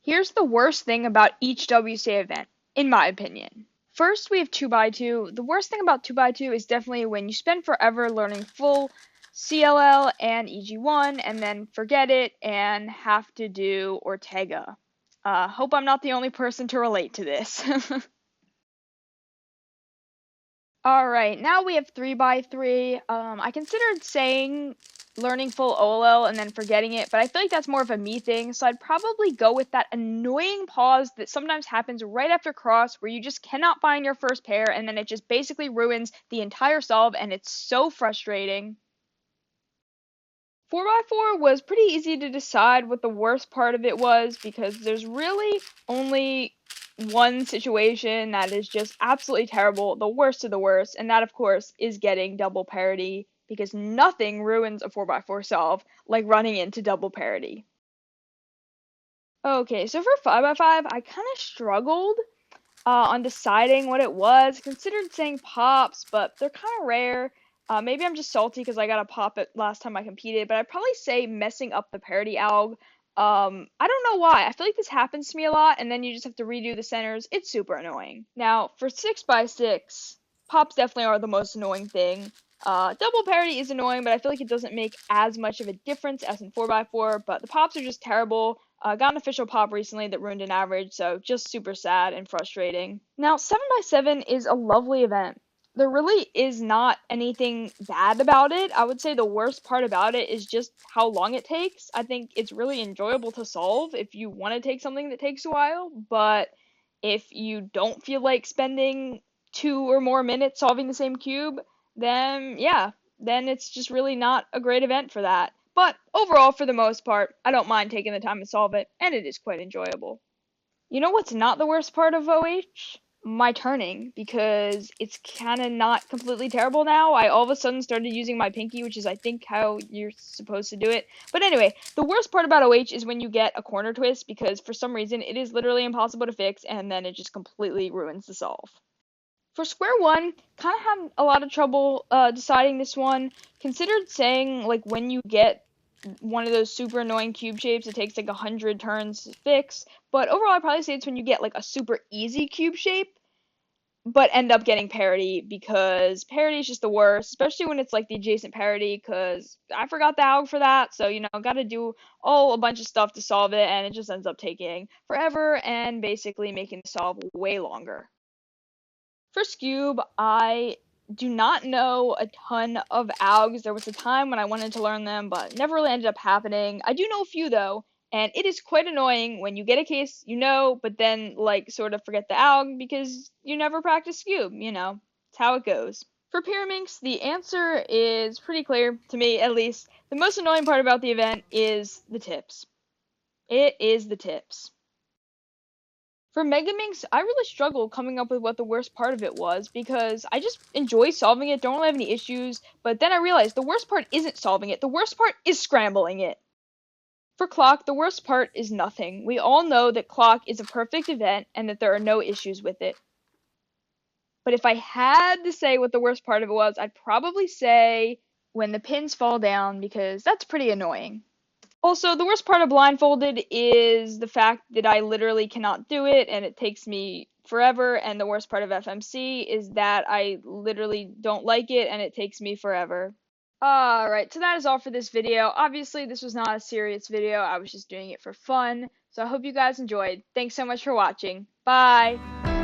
Here's the worst thing about each WCA event, in my opinion. First, we have 2x2. The worst thing about 2x2 is definitely when you spend forever learning full CLL and EG1 and then forget it and have to do Ortega. Hope I'm not the only person to relate to this. Alright, now we have 3x3. I considered saying learning full OLL and then forgetting it, but I feel like that's more of a me thing, so I'd probably go with that annoying pause that sometimes happens right after cross where you just cannot find your first pair and then it just basically ruins the entire solve and it's so frustrating. 4x4 was pretty easy to decide what the worst part of it was because there's really only one situation that is just absolutely terrible, the worst of the worst, and that of course is getting double parity because nothing ruins a 4x4 solve like running into double parity. Okay, so for 5x5, I kind of struggled on deciding what it was. Considered saying pops, but they're kind of rare. Maybe I'm just salty because I got a pop it last time I competed, but I'd probably say messing up the parity alg. I don't know why. I feel like this happens to me a lot, and then you just have to redo the centers. It's super annoying. Now, for 6x6, pops definitely are the most annoying thing. Double parity is annoying, but I feel like it doesn't make as much of a difference as in 4x4, but the pops are just terrible. Got an official pop recently that ruined an average, so just super sad and frustrating. Now, 7x7 is a lovely event. There really is not anything bad about it. I would say the worst part about it is just how long it takes. I think it's really enjoyable to solve if you want to take something that takes a while, but if you don't feel like spending 2 or more minutes solving the same cube, then yeah, then it's just really not a great event for that. But overall, for the most part, I don't mind taking the time to solve it, and it is quite enjoyable. You know what's not the worst part of OH? My turning, because it's kind of not completely terrible now. I all of a sudden started using my pinky, which is I think how you're supposed to do it. But anyway, the worst part about OH is when you get a corner twist, because for some reason it is literally impossible to fix, and then it just completely ruins the solve. For square one, kind of had a lot of trouble deciding this one. Considered saying like when you get one of those super annoying cube shapes, it takes like 100 turns to fix. But overall, I'd probably say it's when you get like a super easy cube shape, but end up getting parity because parity is just the worst, especially when it's like the adjacent parity. Because I forgot the alg for that, so got to do a bunch of stuff to solve it, and it just ends up taking forever and basically making the solve way longer. For Skewb, I do not know a ton of algs. There was a time when I wanted to learn them, but never really ended up happening. I do know a few though, and it is quite annoying when you get a case but then like sort of forget the alg because you never practice Skewb, It's how it goes. For Pyraminx, the answer is pretty clear, to me at least. The most annoying part about the event is the tips. It is the tips. For Megaminx, I really struggled coming up with what the worst part of it was because I just enjoy solving it, don't really have any issues, but then I realized the worst part isn't solving it, the worst part is scrambling it. For Clock, the worst part is nothing. We all know that Clock is a perfect event and that there are no issues with it. But if I had to say what the worst part of it was, I'd probably say when the pins fall down because that's pretty annoying. Also, the worst part of blindfolded is the fact that I literally cannot do it and it takes me forever, and the worst part of FMC is that I literally don't like it and it takes me forever. Alright, so that is all for this video. Obviously, this was not a serious video, I was just doing it for fun, so I hope you guys enjoyed. Thanks so much for watching. Bye!